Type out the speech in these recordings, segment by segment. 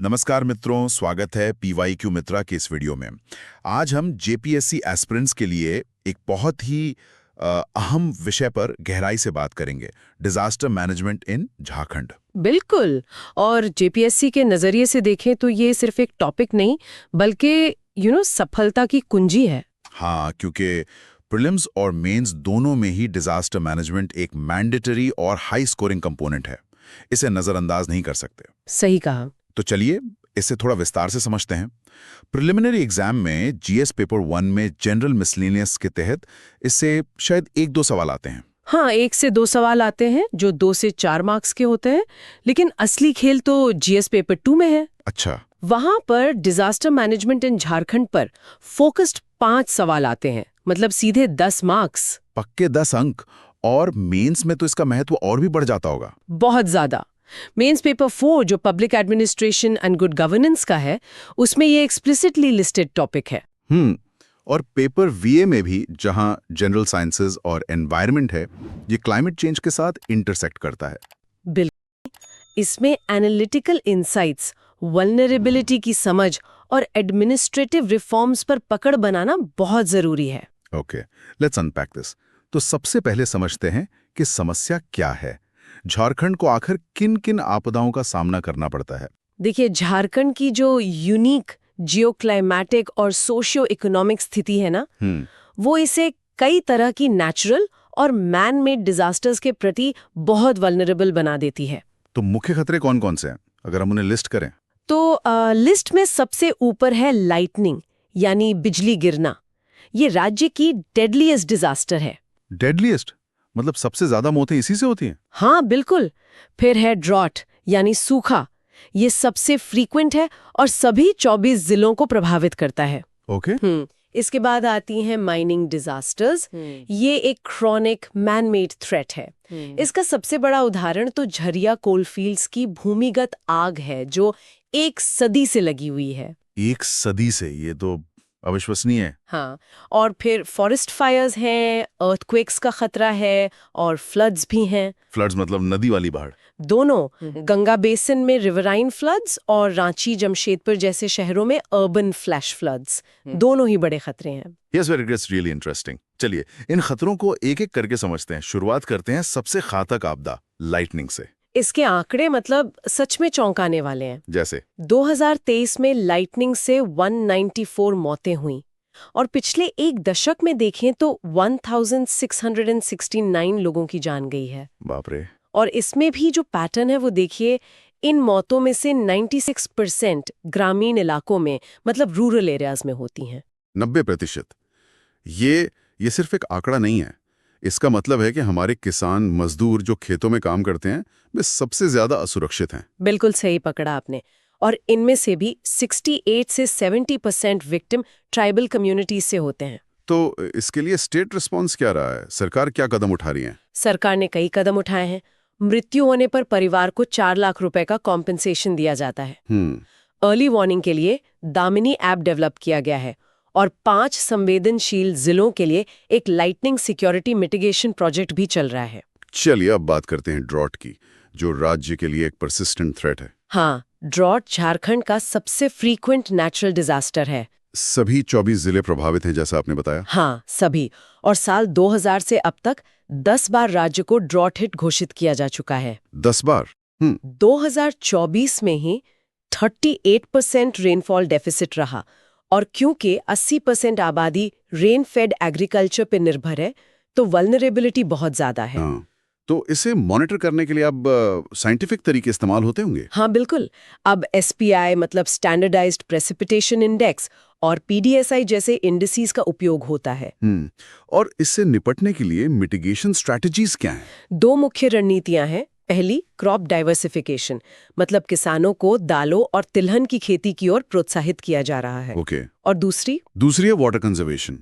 नमस्कार मित्रों, स्वागत है PYQ मित्रा के इस वीडियो में। आज हम जेपीएससी एस्पिरेंट्स के लिए एक बहुत ही अहम विषय पर गहराई से बात करेंगे, डिजास्टर मैनेजमेंट इन झारखंड। बिल्कुल। और जेपीएससी के नजरिए से देखें तो ये सिर्फ एक टॉपिक नहीं बल्कि सफलता की कुंजी है। हाँ, क्योंकि प्रीलिम्स और मेंस दोनों में ही डिजास्टर मैनेजमेंट एक मैंडेटरी और हाई स्कोरिंग कंपोनेंट है। इसे नजरअंदाज नहीं कर सकते। सही कहा। तो चलिए इसे थोड़ा विस्तार से समझते हैं। प्रिलिमिनरी एग्जाम में जीएस पेपर 1 में जनरल मिसलेनियस के तहत इससे शायद 1-2 सवाल आते हैं। हाँ, 1 से 2 सवाल आते हैं जो 2 से 4 मार्क्स के होते हैं, लेकिन असली खेल तो जीएस पेपर 2 में है। अच्छा। वहां पर डिजास्टर मैनेजमेंट इन झारखंड पर फोकस्ड 5 सवाल आते हैं, मतलब सीधे 10 मार्क्स। पक्के 10 अंक। और मेंस में तो इसका महत्व और भी बढ़ जाता होगा। बहुत ज्यादा। मेंस पेपर 4 जो public administration and good governance का है, उसमें ये एक्सप्लिसिटली लिस्टेड टॉपिक है। और पेपर वीए में भी, जहां जनरल साइंसेज और एनवायरनमेंट है, ये क्लाइमेट चेंज के साथ इंटरसेक्ट करता है। बिल्कुल। इसमें एनालिटिकल इंसाइट्स, वल्नरेबिलिटी की समझ और एडमिनिस्ट्रेटिव रिफॉर्म्स पर पकड़ बनाना बहुत जरूरी है। Okay, let's unpack this. तो सबसे पहले समझते हैं कि समस्या क्या है। झारखंड को आखिर किन-किन आपदाओं का सामना करना पड़ता है? देखिए, झारखंड की जो यूनिक जियोक्लाइमेटिक और सोशियो इकोनॉमिक स्थिति है ना, वो इसे कई तरह की नेचुरल और मैन मेड डिजास्टर्स के प्रति बहुत वल्नरेबल बना देती है। तो मुख्य खतरे कौन-कौन से हैं, अगर हम उन्हें लिस्ट करें? तो लिस्ट में सबसे ऊपर है लाइटनिंग, यानी बिजली गिरना। ये राज्य की डेडलीस्ट डिजास्टर है। डेडलीस्ट मतलब सबसे ज्यादा मौतें इसी से होती हैं? हाँ, बिल्कुल। फिर है ड्रॉट, यानी सूखा। ये सबसे फ्रीक्वेंट है और सभी 24 जिलों को प्रभावित करता है। ओके। इसके बाद आती हैं माइनिंग डिजास्टर्स। ये एक क्रॉनिक मैन मेड थ्रेट है। इसका सबसे बड़ा उदाहरण तो झरिया कोलफील्ड्स की भूमिगत आग है, जो 1 सदी से लगी हुई है। 1 सदी से? ये तो अविश्वसनीय है। हाँ, और फिर फॉरेस्ट फायर्स हैं, अर्थक्वेक्स का खतरा है और फ्लड्स भी हैं। फ्लड्स मतलब नदी वाली बाढ़? दोनों। गंगा बेसिन में रिवराइन फ्लड्स और रांची जमशेदपुर जैसे शहरों में अर्बन फ्लैश फ्लड्स, दोनों ही बड़े खतरे हैं। Yes, very good, really interesting. चलिए इन खतरों को एक-एक करके समझते हैं। शुरुआत करते हैं सबसे घातक आपदा, लाइटनिंग से। इसके आंकड़े मतलब सच में चौंकाने वाले हैं। जैसे 2023 में लाइटनिंग से 194 मौतें हुई और पिछले एक दशक में देखें तो 1669 लोगों की जान गई है। बाप रे। और इसमें भी जो पैटर्न है वो देखिए, इन मौतों में से 96% ग्रामीण इलाकों में, मतलब रूरल एरियाज में होती हैं। 90%? ये सिर्फ एक आंकड़ा नहीं है। इसका मतलब है कि हमारे किसान मजदूर जो खेतों में काम करते हैं, वे सबसे ज्यादा असुरक्षित हैं। बिल्कुल सही पकड़ा आपने। और इनमें से भी 68 से 70% विक्टिम ट्राइबल कम्युनिटीज से होते हैं। तो इसके लिए स्टेट रिस्पॉन्स क्या रहा है? सरकार क्या कदम उठा रही है? सरकार ने कई कदम उठाए हैं। मृत्यु होने पर परिवार को 4 लाख रुपए का कॉम्पेंसेशन दिया जाता है। अर्ली वार्निंग के लिए दामिनी ऐप डेवलप किया गया है और 5 संवेदनशील जिलों के लिए एक लाइटनिंग सिक्योरिटी मिटिगेशन प्रोजेक्ट भी चल रहा है। चलिए अब बात करते हैं ड्रॉट की, जो राज्य के लिए एक परसिस्टेंट थ्रेट है। हाँ, ड्रॉट झारखंड का सबसे फ्रीक्वेंट नेचुरल डिजास्टर है। सभी 24 जिले प्रभावित हैं जैसा आपने बताया? हाँ, सभी। और साल 2000 से अब तक 10 बार राज्य को ड्रॉट हिट घोषित किया जा चुका है। 10 बार? 2024 में ही 38% रेनफॉल डेफिसिट रहा और क्योंकि 80% आबादी रेन फेड एग्रीकल्चर पे निर्भर है, तो वल्नरेबिलिटी बहुत ज्यादा है। तो इसे मॉनिटर करने के लिए अब साइंटिफिक तरीके इस्तेमाल होते होंगे? हाँ, बिल्कुल। अब SPI मतलब स्टैंडर्डाइज्ड प्रेसिपिटेशन इंडेक्स और PDSI जैसे इंडिसेस का उपयोग होता है। और इससे निपटने के लिए मिटिगेशन स्ट्रैटेजीज क्या हैं? 2 मुख्य रणनीतियां हैं। पहली, क्रॉप डाइवर्सिफिकेशन, मतलब किसानों को दालों और तिलहन की खेती की ओर प्रोत्साहित किया जा रहा है। ओके। और दूसरी है वाटर कंजर्वेशन।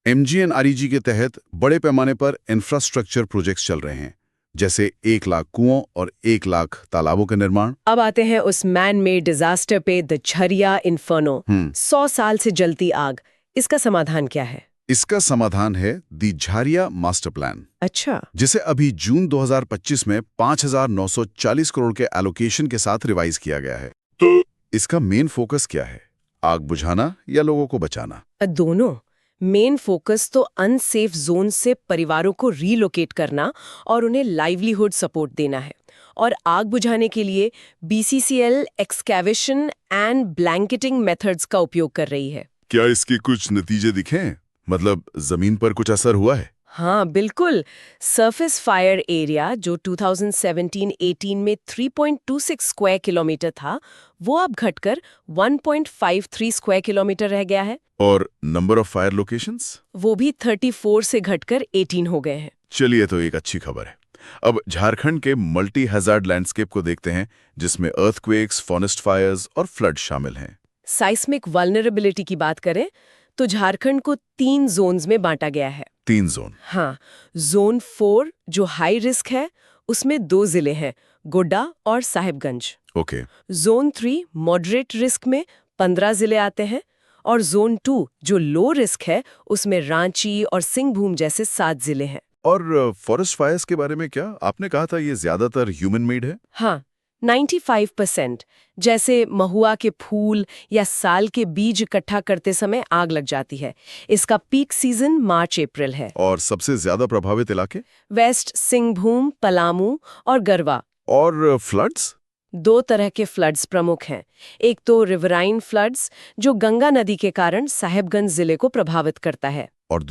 MGNREG के तहत बड़े पैमाने पर इंफ्रास्ट्रक्चर प्रोजेक्ट्स चल रहे हैं, जैसे 1 लाख कुओं और 1 लाख तालाबों का निर्माण। अब आते हैं उस मैन मेड डिजास्टर पे, द झरिया इन्फर्नो, 100 साल से जलती आग। इसका समाधान क्या है? इसका समाधान है दी झारिया मास्टर प्लान। अच्छा। जिसे अभी जून 2025 में 5,940 करोड़ के एलोकेशन के साथ रिवाइज किया गया है। तो इसका मेन फोकस क्या है? आग बुझाना या लोगों को बचाना? दोनों। मेन फोकस तो अनसेफ जोन से परिवारों को रीलोकेट करना और उन्हें लाइवलीहुड सपोर्ट देना है। और आग बुझाने के लिए BCCL excavation and blanketing methods का उपयोग कर रही है। क्या इसके कुछ नतीजे दिखे हैं? मतलब जमीन पर कुछ असर हुआ है? हाँ बिल्कुल। सरफेस फायर एरिया जो 2017-18 में 3.26 स्क्वायर किलोमीटर था, वो अब घटकर 1.53 स्क्वायर किलोमीटर रह गया है। और नंबर ऑफ फायर लोकेशंस? वो भी 34 से घटकर 18 हो गए हैं। चलिए, तो एक अच्छी खबर है। अब झारखंड के मल्टी हैजार्ड लैंडस्केप को देखते हैं, जिसमें अर्थक्वेक्स, फॉरेस्ट फायर्स और फ्लड शामिल हैं। साइस्मिक वल्नरेबिलिटी की बात करें तो झारखंड को 3 जोन्स में बांटा गया है। 3 जोन? हाँ, जोन 4 जो हाई रिस्क है, उसमें 2 जिले हैं, गोड्डा और Sahibganj. Okay. Zone 3 moderate risk में 15 जिले आते हैं, और जोन 2 जो लो रिस्क है, उसमें रांची और सिंहभूम जैसे 7 जिले हैं। और फॉरेस्ट फायर्स के बारे में क्या? आपने कहा था ये ज्यादातर ह्यूमन मेड है। हाँ, 95%। जैसे महुआ के फूल या साल के बीज इकट्ठा करते समय आग लग जाती है। इसका पीक सीजन मार्च-अप्रैल है। और सबसे ज्यादा प्रभावित इलाके? वेस्ट सिंहभूम, पलामू और गरवा। और फ्लड्स? 2 तरह के फ्लड्स प्रमुख हैं। एक तो रिवराइन फ्लड्स जो गंगा नदी के कारण साहिबगंज जिले को प्रभावित करता है। और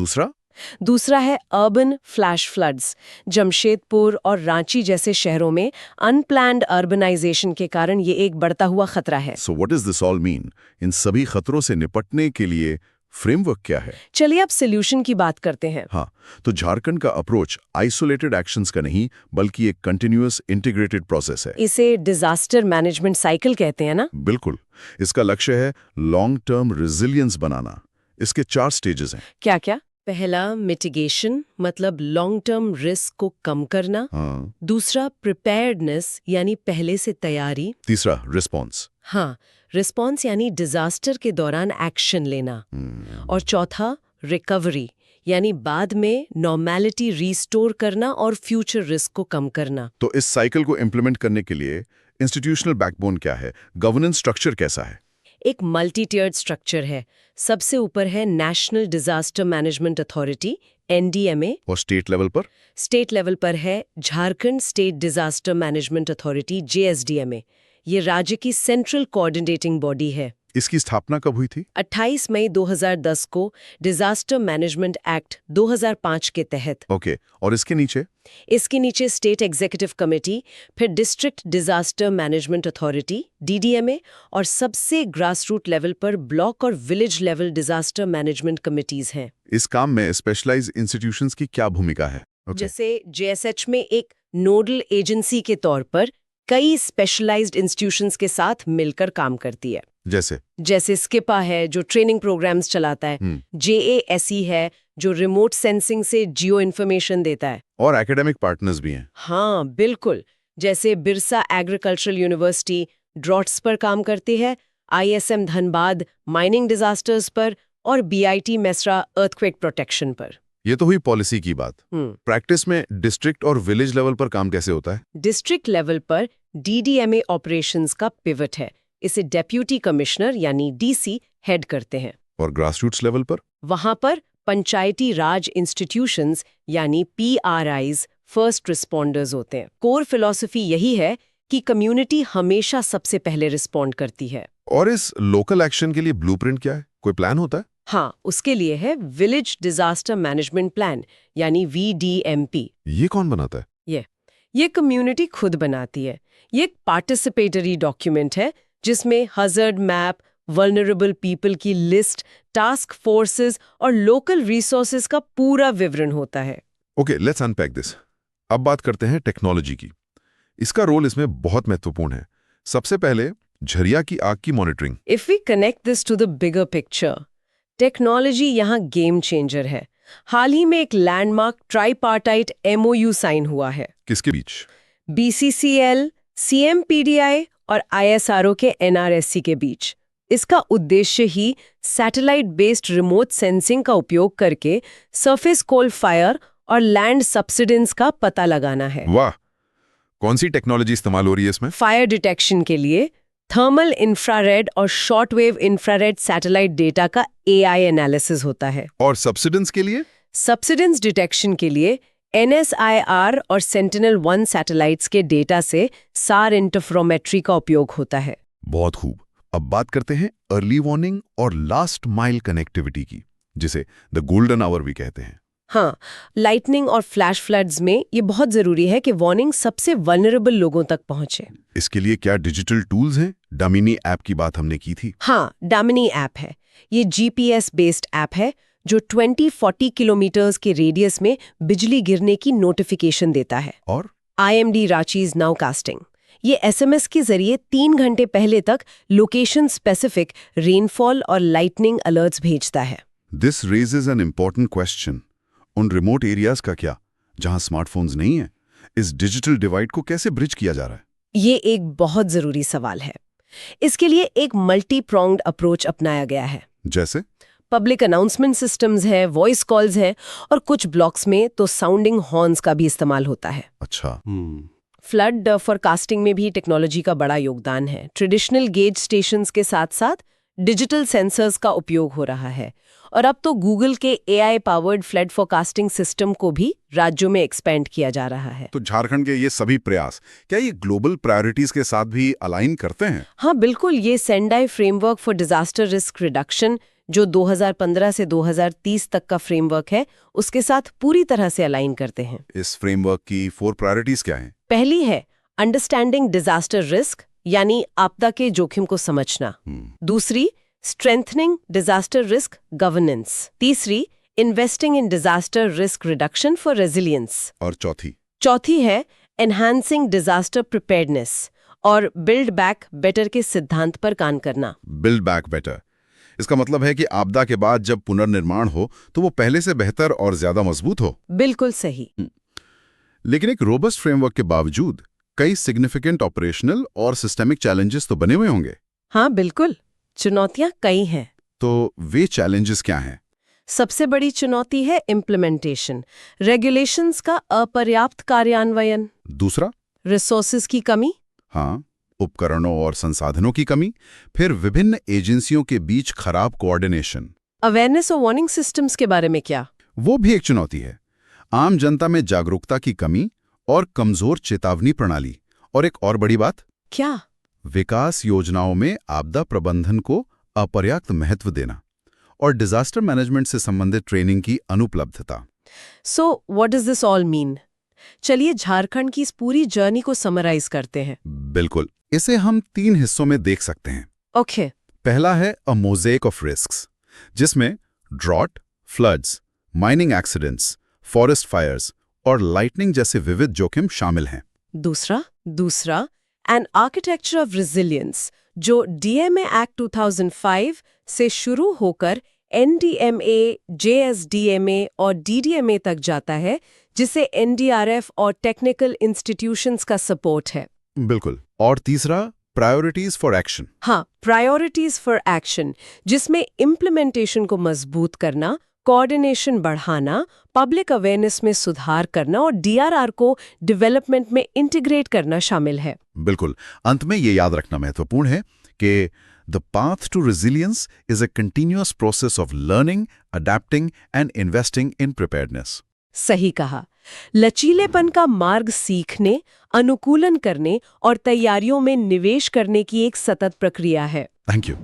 दूसरा है अर्बन फ्लैश फ्लड्स। जमशेदपुर और रांची जैसे शहरों में अनप्लान्ड अर्बनाइजेशन के कारण ये एक बढ़ता हुआ खतरा है। So what does this all mean? इन सभी खतरों से निपटने के लिए फ्रेमवर्क क्या है? चलिए अब सॉल्यूशन की बात करते हैं। हाँ, तो झारखंड का अप्रोच आइसोलेटेड एक्शंस का नहीं, बल्कि एक कंटिन्यूअस इंटीग्रेटेड प्रोसेस है। इसे डिजास्टर मैनेजमेंट साइकिल कहते हैं ना? बिल्कुल। इसका लक्ष्य है लॉन्ग टर्म रेजिलियंस बनाना। इसके 4 स्टेजेस हैं। क्या क्या? पहला मिटिगेशन, मतलब लॉन्ग टर्म रिस्क को कम करना। हाँ। दूसरा प्रिपेयर्डनेस, यानी पहले से तैयारी। तीसरा रिस्पॉन्स। हाँ, रिस्पॉन्स यानी डिजास्टर के दौरान एक्शन लेना। और चौथा रिकवरी, यानी बाद में नॉर्मैलिटी रिस्टोर करना और फ्यूचर रिस्क को कम करना। तो इस साइकिल को इम्प्लीमेंट करने के लिए इंस्टीट्यूशनल बैकबोन क्या है? गवर्नेंस स्ट्रक्चर कैसा है? एक मल्टी टियर्ड स्ट्रक्चर है। सबसे ऊपर है national disaster management authority, NDMA। और स्टेट लेवल पर? स्टेट लेवल पर है Jharkhand state disaster management authority, JSDMA। ये राज्य की सेंट्रल कोऑर्डिनेटिंग बॉडी है। इसकी स्थापना कब हुई थी? 28 मई 2010 को डिजास्टर मैनेजमेंट एक्ट 2005 के तहत। ओके। और इसके नीचे स्टेट एग्जीक्यूटिव कमेटी, फिर district disaster management authority DDMA, और सबसे ग्रास रूट लेवल पर ब्लॉक और village level disaster management committees हैं। इस काम में स्पेशलाइज्ड इंस्टीट्यूशंस की क्या भूमिका है? जैसे JSH में एक नोडल एजेंसी के तौर पर कई स्पेशलाइज्ड इंस्टीट्यूशंस के साथ मिलकर काम करती है। जैसे स्किपा है जो ट्रेनिंग प्रोग्राम्स चलाता है, JASE है जो रिमोट सेंसिंग से जियो इन्फॉर्मेशन देता है। और एकेडमिक पार्टनर्स भी हैं। हाँ बिल्कुल, जैसे बिरसा एग्रीकल्चरल यूनिवर्सिटी ड्रॉट्स पर काम करती है, ISM धनबाद माइनिंग डिजास्टर्स पर, और BIT मेसरा अर्थक्वेक प्रोटेक्शन पर। ये तो हुई पॉलिसी की बात। प्रैक्टिस में डिस्ट्रिक्ट और विलेज लेवल पर काम कैसे होता है? डिस्ट्रिक्ट लेवल पर DDMA ऑपरेशंस का पिवट है। इसे डेप्यूटी कमिश्नर यानी DC हेड करते हैं। और ग्रासरूट्स लेवल पर? वहां पर पंचायती राज इंस्टीट्यूशंस यानी PRIs फर्स्ट रिस्पॉन्डर्स होते हैं। कोर फिलॉसफी यही है कि कम्युनिटी हमेशा सबसे पहले रिस्पॉन्ड करती है। और इस लोकल एक्शन के लिए ब्लूप्रिंट क्या है? कोई प्लान होता है? हाँ, उसके लिए है विलेज डिजास्टर मैनेजमेंट प्लान यानी VDMP। ये कौन बनाता है? ये कम्युनिटी खुद बनाती है। ये एक पार्टिसिपेटरी डॉक्यूमेंट है जिसमें हज़ार्ड मैप, वल्नरेबल पीपल की लिस्ट, टास्क फोर्सेस और लोकल रिसोर्सेज का पूरा विवरण होता है। Okay, let's unpack this. अब बात करते हैं टेक्नोलॉजी की। इसका रोल इसमें बहुत महत्वपूर्ण है। सबसे पहले झरिया की आग की monitoring. If we connect this to the bigger picture, technology यहाँ गेम चेंजर है। हाल ही में एक लैंडमार्क ट्राइपार्टाइट MOU साइन हुआ है। किसके बीच? BCCL, CMPDI और ISRO के NRSC के बीच। इसका उद्देश्य ही सैटेलाइट बेस्ड रिमोट सेंसिंग का उपयोग करके सरफेस कोल फायर और लैंड सब्सिडेंस का पता लगाना है। वाह, कौन सी टेक्नोलॉजी इस्तेमाल हो रही है इसमें? फायर डिटेक्शन के लिए थर्मल इंफ्रारेड और शॉर्टवेव इंफ्रारेड सैटेलाइट डेटा का AI एनालिसिस होता है। और सब्सिडेंस के लिए? सब्सिडेंस डिटेक्शन के लिए NSIR और Sentinel-1 सैटेलाइट्स के डेटा से SAR इंटरफेरोमेट्री का उपयोग होता है। बहुत खूब। अब बात करते हैं अर्ली वार्निंग और लास्ट माइल कनेक्टिविटी की, जिसे द गोल्डन आवर भी कहते हैं। हाँ, लाइटनिंग और फ्लैश फ्लड्स में ये बहुत जरूरी है कि वार्निंग सबसे वल्नरेबल लोगों तक पहुंचे। इसके लिए क्या डिजिटल टूल्स हैं? डामिनी ऐप की बात हमने की थी। हाँ, डामिनी ऐप है। ये GPS बेस्ड ऐप है जो 20-40 किलोमीटर्स के रेडियस में बिजली गिरने की नोटिफिकेशन देता है। और IMD रांचीज नाउकास्टिंग ये SMS के जरिए 3 घंटे पहले तक लोकेशन स्पेसिफिक रेनफॉल और लाइटनिंग अलर्ट्स भेजता है। This raises an important question. उन रिमोट एरियाज का क्या, जहां स्मार्टफोन्स नहीं है? इस डिजिटल डिवाइड को कैसे ब्रिज किया जा रहा है? ये एक बहुत जरूरी सवाल है। इसके लिए एक मल्टी प्रोंग्ड अप्रोच अपनाया गया है। जैसे पब्लिक अनाउंसमेंट सिस्टम्स है, वॉइस कॉल्स है और कुछ ब्लॉक्स में तो साउंडिंग हॉर्न्स का भी इस्तेमाल होता है। अच्छा। फ्लड फोरकास्टिंग में भी टेक्नोलॉजी का बड़ा योगदान है। ट्रेडिशनल गेज स्टेशंस के साथ साथ डिजिटल सेंसर्स का उपयोग हो रहा है और अब तो गूगल के AI powered flood forecasting system को भी राज्यों में एक्सपेंड किया जा रहा है। तो झारखंड के ये सभी प्रयास क्या ये ग्लोबल प्रायोरिटीज के साथ भी अलाइन करते हैं? हाँ बिल्कुल, ये Sendai framework for disaster risk reduction जो 2015 से 2030 तक का फ्रेमवर्क है, उसके साथ पूरी तरह से अलाइन करते हैं। इस फ्रेमवर्क की 4 प्रायोरिटीज क्या हैं? पहली है अंडरस्टैंडिंग डिजास्टर रिस्क, यानी आपदा के जोखिम को समझना। दूसरी, स्ट्रेंथनिंग डिजास्टर रिस्क गवर्नेंस। तीसरी, investing in disaster risk reduction for resilience. और चौथी है एनहांसिंग डिजास्टर प्रिपेयर्डनेस और बिल्ड बैक बेटर के सिद्धांत पर काम करना। बिल्ड बैक बेटर, इसका मतलब है कि आपदा के बाद जब पुनर्निर्माण हो तो वो पहले से बेहतर और ज्यादा मजबूत हो। बिल्कुल सही। लेकिन एक रोबस्ट फ्रेमवर्क के बावजूद कई सिग्निफिकेंट ऑपरेशनल और सिस्टेमिक चैलेंजेस तो बने हुए होंगे। हाँ बिल्कुल, चुनौतियां कई हैं। तो वे चैलेंजेस क्या हैं? सबसे बड़ी चुनौती है इम्प्लीमेंटेशन, रेगुलेशंस का अपर्याप्त कार्यान्वयन। दूसरा, रिसोर्सेज की कमी। हाँ, उपकरणों और संसाधनों की कमी। फिर विभिन्न एजेंसियों के बीच खराब कोऑर्डिनेशन। अवेयरनेस और वार्निंग सिस्टम्स के बारे में क्या? वो भी एक चुनौती है। आम जनता में जागरूकता की कमी और कमजोर चेतावनी प्रणाली। और एक और बड़ी बात, क्या? विकास योजनाओं में आपदा प्रबंधन को अपर्याप्त महत्व देना और डिजास्टर मैनेजमेंट से संबंधित ट्रेनिंग की अनुपलब्धता। सो what does this all mean? चलिए झारखंड की इस पूरी जर्नी को समराइज करते हैं। बिल्कुल, इसे हम 3 हिस्सों में देख सकते हैं। ओके। पहला है अ मोज़ेक ऑफ रिस्क्स, जिसमें drought, floods, mining accidents, forest fires और लाइटनिंग जैसे विविध जोखिम शामिल हैं। दूसरा एन आर्किटेक्चर ऑफ रेजिलियंस, जो DMA एक्ट 2005 से शुरू होकर NDMA, JSDMA और DDMA तक जाता है, जिसे NDRF और टेक्निकल इंस्टीट्यूशंस का सपोर्ट है। बिल्कुल। और तीसरा, प्रायोरिटीज फॉर एक्शन। हाँ, प्रायोरिटीज फॉर एक्शन, जिसमें इम्प्लीमेंटेशन को मजबूत करना, कोऑर्डिनेशन बढ़ाना, पब्लिक अवेयरनेस में सुधार करना और DRR को डेवलपमेंट में इंटीग्रेट करना शामिल है। बिल्कुल। अंत में ये याद रखना महत्वपूर्ण है कि the path to resilience is a continuous process of learning, adapting and investing in preparedness. सही कहा। लचीलेपन का मार्ग सीखने, अनुकूलन करने और तैयारियों में निवेश करने की एक सतत प्रक्रिया है। Thank you.